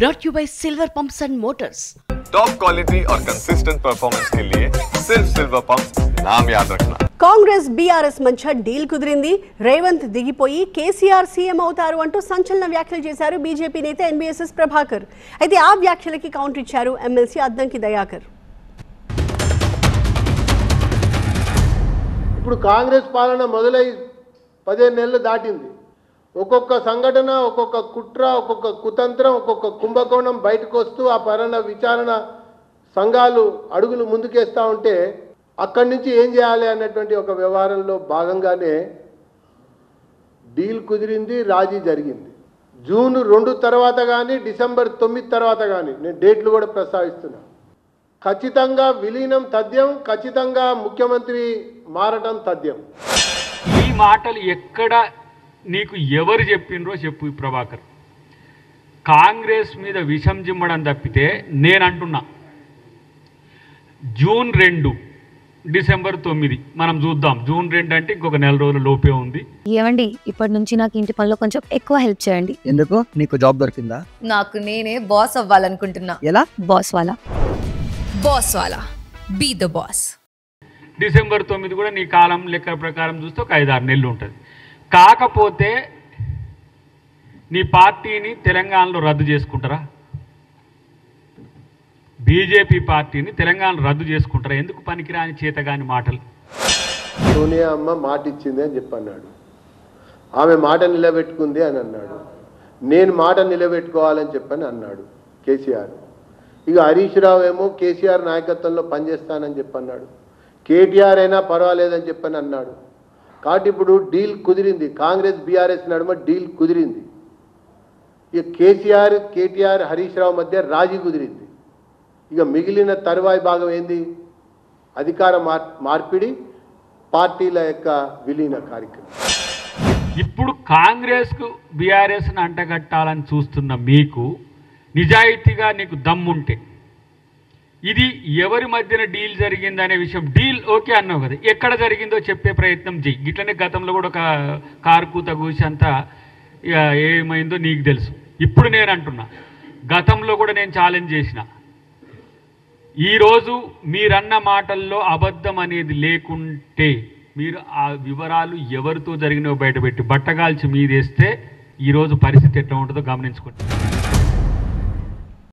brought to you by Silver Pumps and Motors. Top quality और consistent performance के लिए सिर्फ सिल्वर पंप्स नाम याद रखना. కాంగ్రెస్ బీఆర్ఎస్ మధ్య డీల్ కుదిరింది. రేవంత్ దిగిపోయి కేసీఆర్ సీఎం అవుతారు అంటూ సంచలన వ్యాఖ్యలు చేశారు బీజేపీ నేత ఎన్బీఎస్ఎస్ ప్రభాకర్. అయితే ఆ వ్యాఖ్యలకి కౌంటర్ ఇచ్చారు ఎమ్మెల్సీ అద్దంకి దయాకర్. ఇప్పుడు కాంగ్రెస్ పాలన మొదలై 15 నెలలు దాటింది. ఒక్కొక్క సంఘటన, ఒక్కొక్క కుట్ర, ఒక్కొక్క కుతంత్రం, ఒక్కొక్క కుంభకోణం బయటకు వస్తూ ఆ పరణ విచారణ సంఘాలు అడుగులు ముందుకేస్తూ ఉంటే అక్కడి నుంచి ఏం చేయాలి అన్నటువంటి ఒక వ్యవహారంలో భాగంగానే డీల్ కుదిరింది, రాజీ జరిగింది. జూన్ 2 తర్వాత కానీ డిసెంబర్ 9 తర్వాత కానీ నేను డేట్లు కూడా ప్రస్తావిస్తున్నా. ఖచ్చితంగా విలీనం తథ్యం, ఖచ్చితంగా ముఖ్యమంత్రి మారటం తథ్యం. ఈ మాటలు ఎక్కడ నీకు ఎవరు చెప్పిండ్రో చెప్పు ప్రభాకర్. కాంగ్రెస్ మీద విషం జిమ్మడం తప్పితే నేను అంటున్నా. జూన్ 2 డిసెంబర్ 9 మనం చూద్దాం. జూన్ 2 అంటే ఇంకొక నెల రోజుల లోపే ఉంది. ఏమండి, ఇప్పటి నుంచి నాకు ఇంటి పనిలో కొంచెం ఎక్కువ హెల్ప్ చేయండి. ఎందుకు? నీకు జాబ్ దొరికిందా? నాకు నేనే బాస్ అవ్వాలనుకుంటున్నా. ఎలా? బాస్ వాలా బీ ద బాస్. డిసెంబర్ 9 కూడా నీ కాలం లెక్క ప్రకారం చూస్తే ఒక 5-6 నెలలు ఉంటుంది. కాకపోతే నీ పార్టీని తెలంగాణలో రద్దు చేసుకుంటారా? బీజేపీ పార్టీని తెలంగాణలో రద్దు చేసుకుంటారా? ఎందుకు పనికిరాని చేతగాని మాటలు? సోనియా అమ్మ మాట ఇచ్చింది అని చెప్పన్నాడు. ఆమె మాట నిలబెట్టుకుంది అని అన్నాడు. నేను మాట నిలబెట్టుకోవాలని చెప్పని అన్నాడు కేసీఆర్. ఇక హరీష్ రావు ఏమో కేసీఆర్ నాయకత్వంలో పనిచేస్తానని చెప్పన్నాడు. కేటీఆర్ అయినా పర్వాలేదని చెప్పని అన్నాడు. కాబట్టి ఇప్పుడు డీల్ కుదిరింది. కాంగ్రెస్ బీఆర్ఎస్ నడుమ డీల్ కుదిరింది. ఇక కేసీఆర్, కేటీఆర్, హరీష్ రావు మధ్య రాజీ కుదిరింది. ఇక మిగిలిన తరువాయి భాగం ఏంది? అధికార మార్పిడి, పార్టీల యొక్క విలీన కార్యక్రమం. ఇప్పుడు కాంగ్రెస్కు బీఆర్ఎస్ను అంటగట్టాలని చూస్తున్న మీకు నిజాయితీగా నీకు దమ్ముంటే ఇది ఎవరి మధ్యన డీల్ జరిగిందనే విషయం, డీల్ ఓకే అన్నావు కదా, ఎక్కడ జరిగిందో చెప్పే ప్రయత్నం చెయ్యి. ఇట్లనే గతంలో కూడా ఒక కారు కూత కూసి అంతా ఇక ఏమైందో నీకు తెలుసు. ఇప్పుడు నేను అంటున్నా, గతంలో కూడా నేను ఛాలెంజ్ చేసిన. ఈరోజు మీరన్న మాటల్లో అబద్ధం అనేది లేకుంటే మీరు ఆ వివరాలు ఎవరితో జరిగినో బయటపెట్టి బట్టగాల్చి మీదేస్తే ఈరోజు పరిస్థితి ఎట్లా ఉంటుందో గమనించుకోండి.